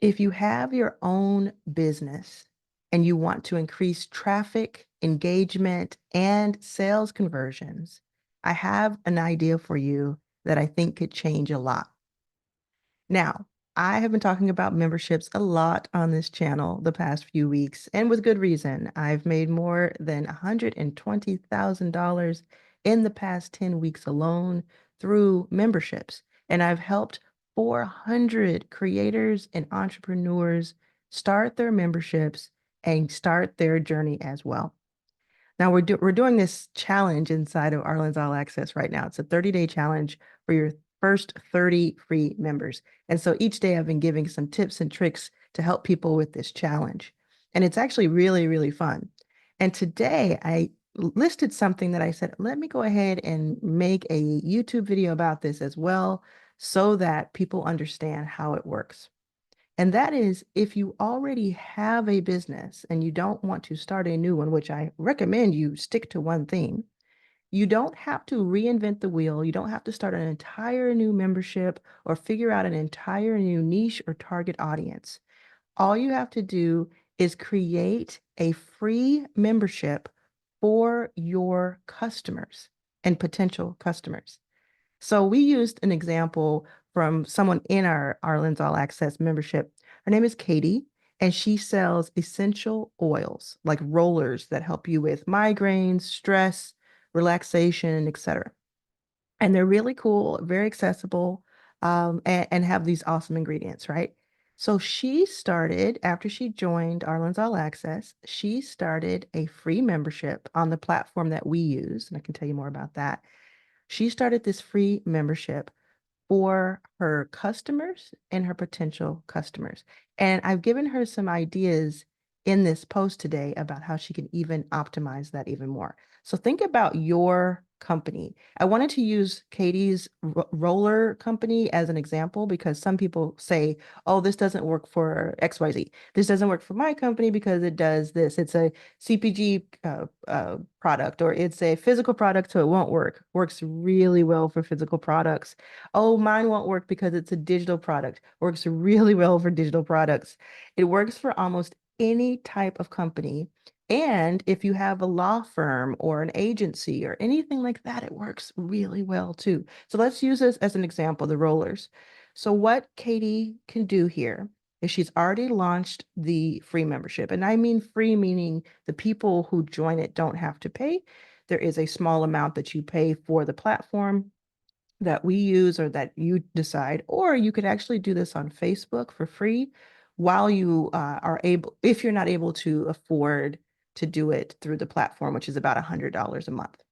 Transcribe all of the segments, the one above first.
If you have your own business and you want to increase traffic, engagement, and sales conversions, I have an idea for you that I think could change a lot. Now, I have been talking about memberships a lot on this channel the past few weeks, and with good reason. I've made more than $120,000 in the past 10 weeks alone through memberships, and I've helped 400 creators and entrepreneurs start their memberships and start their journey as well. Now we're doing this challenge inside of Arlan's All Access right now. It's a 30-day challenge for your first 30 free members. And so each day I've been giving some tips and tricks to help people with this challenge. And it's actually really, really fun. And today I listed something that I said, let me go ahead and make a YouTube video about this as well, so that people understand how it works. And that is, if you already have a business and you don't want to start a new one, which I recommend you stick to one theme, you don't have to reinvent the wheel. You don't have to start an entire new membership or figure out an entire new niche or target audience. All you have to do is create a free membership for your customers and potential customers. So we used an example from someone in our Arlen's All Access membership. Her name is Katie, and she sells essential oils like rollers that help you with migraines, stress, relaxation, etc. And they're really cool, very accessible, and have these awesome ingredients, right? So she started, after she joined Arlen's All Access, she started a free membership on the platform that we use, and I can tell you more about that. She started this free membership for her customers and her potential customers. And I've given her some ideas in this post today about how she can even optimize that even more. So think about your company. I wanted to use Katie's roller company as an example because some people say, oh, this doesn't work for XYZ. This doesn't work for my company because it does this. It's a CPG product, or it's a physical product, so it won't work. Works really well for physical products. Oh, mine won't work because it's a digital product. Works really well for digital products. It works for almost any type of company. And if you have a law firm or an agency or anything like that, it works really well too. So let's use this as an example, the rollers. So what Katie can do here is she's already launched the free membership. And I mean free, meaning the people who join it don't have to pay. There is a small amount that you pay for the platform that we use or that you decide, or you could actually do this on Facebook for free while you are able, if you're not able to afford to do it through the platform, which is about $100 a month.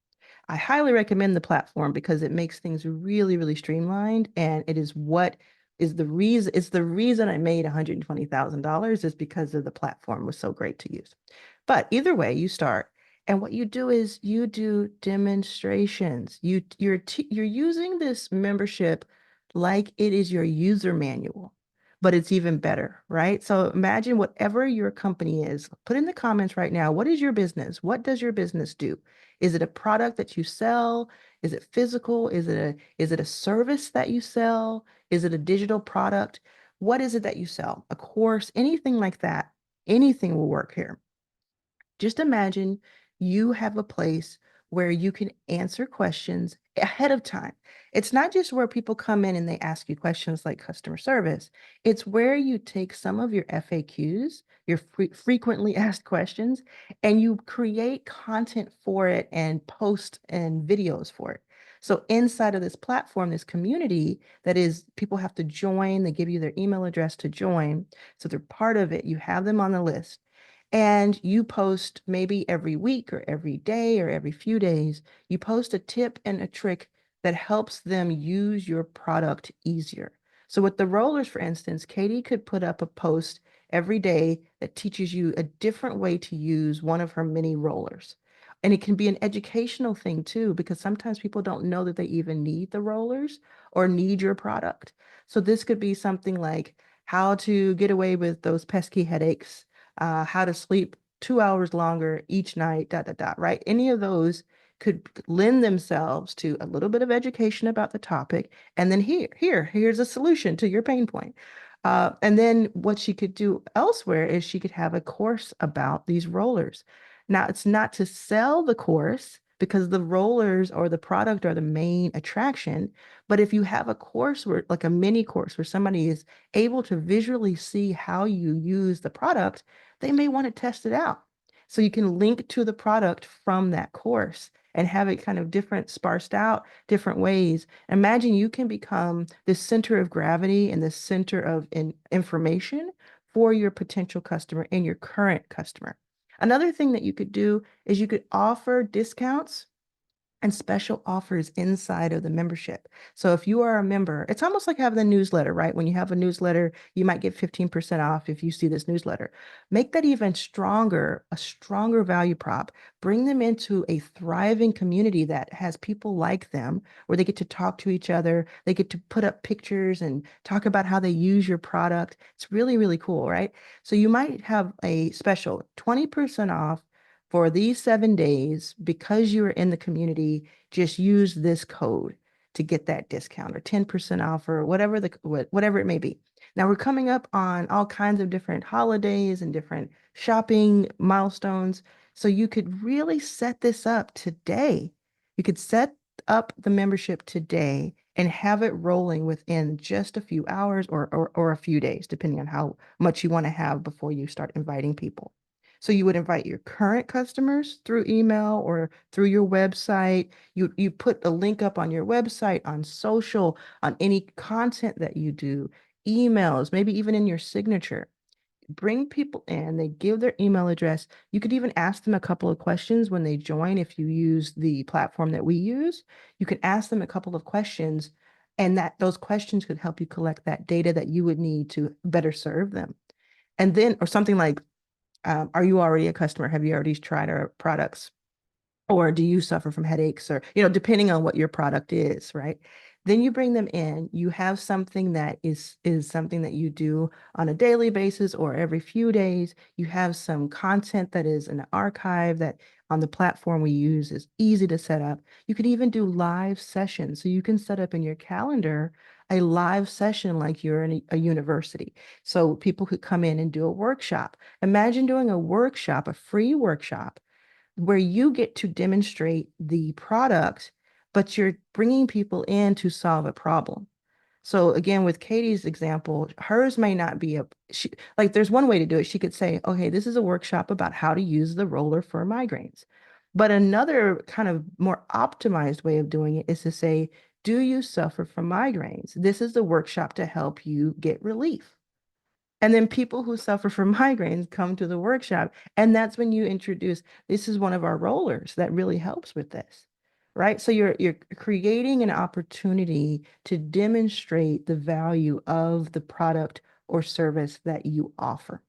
I highly recommend the platform because it makes things really, really streamlined. And it is what is the reason, it's the reason I made $120,000 is because of the platform was so great to use. But either way, you start. And what you do is you do demonstrations. You're using this membership like it is your user manual, but it's even better, right? So imagine whatever your company is. Put in the comments right now, what is your business? What does your business do? Is it a product that you sell? Is it physical? Is it a service that you sell? Is it a digital product? What is it that you sell? A course, anything like that. Anything will work here. Just imagine you have a place where you can answer questions ahead of time. It's not just where people come in and they ask you questions like customer service. It's where you take some of your FAQs, your frequently asked questions, and you create content for it and post and videos for it. So inside of this platform, this community that is, people have to join, they give you their email address to join. So they're part of it. You have them on the list. And you post maybe every week or every day or every few days, you post a tip and a trick that helps them use your product easier. So with the rollers, for instance, Katie could put up a post every day that teaches you a different way to use one of her mini rollers. And it can be an educational thing too, because sometimes people don't know that they even need the rollers or need your product. So this could be something like how to get away with those pesky headaches, how to sleep 2 hours longer each night, right? Any of those could lend themselves to a little bit of education about the topic. And then here's a solution to your pain point. And then what she could do elsewhere is she could have a course about these rollers. Now, it's not to sell the course because the rollers or the product are the main attraction. But if you have a course where, like a mini course, where somebody is able to visually see how you use the product, they may want to test it out. So you can link to the product from that course and have it kind of different, sparsed out different ways. Imagine you can become the center of gravity and the center of information for your potential customer and your current customer. Another thing that you could do is you could offer discounts and special offers inside of the membership. So if you are a member, it's almost like having a newsletter, right? When you have a newsletter, you might get 15% off if you see this newsletter. Make that even stronger, a stronger value prop. Bring them into a thriving community that has people like them, where they get to talk to each other. They get to put up pictures and talk about how they use your product. It's really, really cool, right? So you might have a special 20% off for these 7 days. Because you are in the community, just use this code to get that discount or 10% off or whatever it may be. Now we're coming up on all kinds of different holidays and different shopping milestones. So you could really set this up today. You could set up the membership today and have it rolling within just a few hours or a few days, depending on how much you want to have before you start inviting people. So you would invite your current customers through email or through your website. You put a link up on your website, on social, on any content that you do, emails, maybe even in your signature. Bring people in, they give their email address. You could even ask them a couple of questions when they join. If you use the platform that we use, you can ask them a couple of questions, and that those questions could help you collect that data that you would need to better serve them. And then, or something like, are you already a customer? Have you already tried our products? Or do you suffer from headaches? Or, depending on what your product is, right? Then you bring them in. You have something that is something that you do on a daily basis or every few days. You have some content that is an archive that on the platform we use is easy to set up. You could even do live sessions. So you can set up in your calendar a live session like you're in a university. So people could come in and do a workshop. Imagine doing a workshop, a free workshop, where you get to demonstrate the product, but you're bringing people in to solve a problem. So again, with Katie's example, hers may not be like there's one way to do it. She could say, okay, this is a workshop about how to use the roller for migraines. But another kind of more optimized way of doing it is to say, do you suffer from migraines? This is the workshop to help you get relief. And then people who suffer from migraines come to the workshop. And that's when you introduce, this is one of our rollers that really helps with this, right? So you're creating an opportunity to demonstrate the value of the product or service that you offer.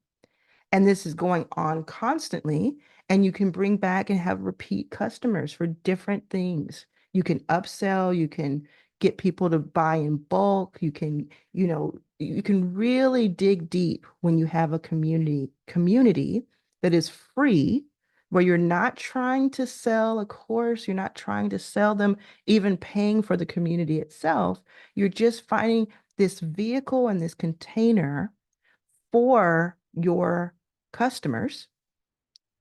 And this is going on constantly. And you can bring back and have repeat customers for different things. You can upsell, you can get people to buy in bulk. You can really dig deep when you have a community that is free, where you're not trying to sell a course, you're not trying to sell them, even paying for the community itself. You're just finding this vehicle and this container for your customers.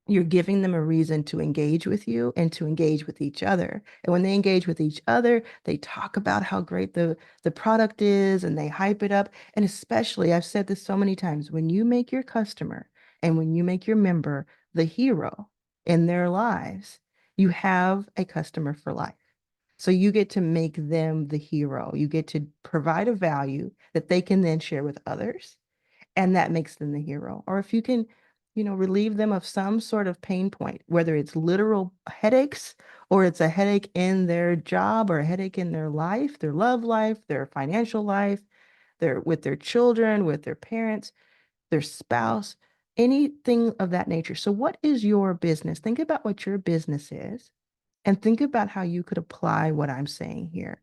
You're giving them a reason to engage with you and to engage with each other. And when they engage with each other, they talk about how great the product is and they hype it up. And especially, I've said this so many times, when you make your customer and when you make your member the hero in their lives, you have a customer for life. So you get to make them the hero. You get to provide a value that they can then share with others, and that makes them the hero. Or if you can, relieve them of some sort of pain point, whether it's literal headaches or it's a headache in their job or a headache in their life, their love life, their financial life, with their children, with their parents, their spouse, anything of that nature. So what is your business? Think about what your business is and think about how you could apply what I'm saying here.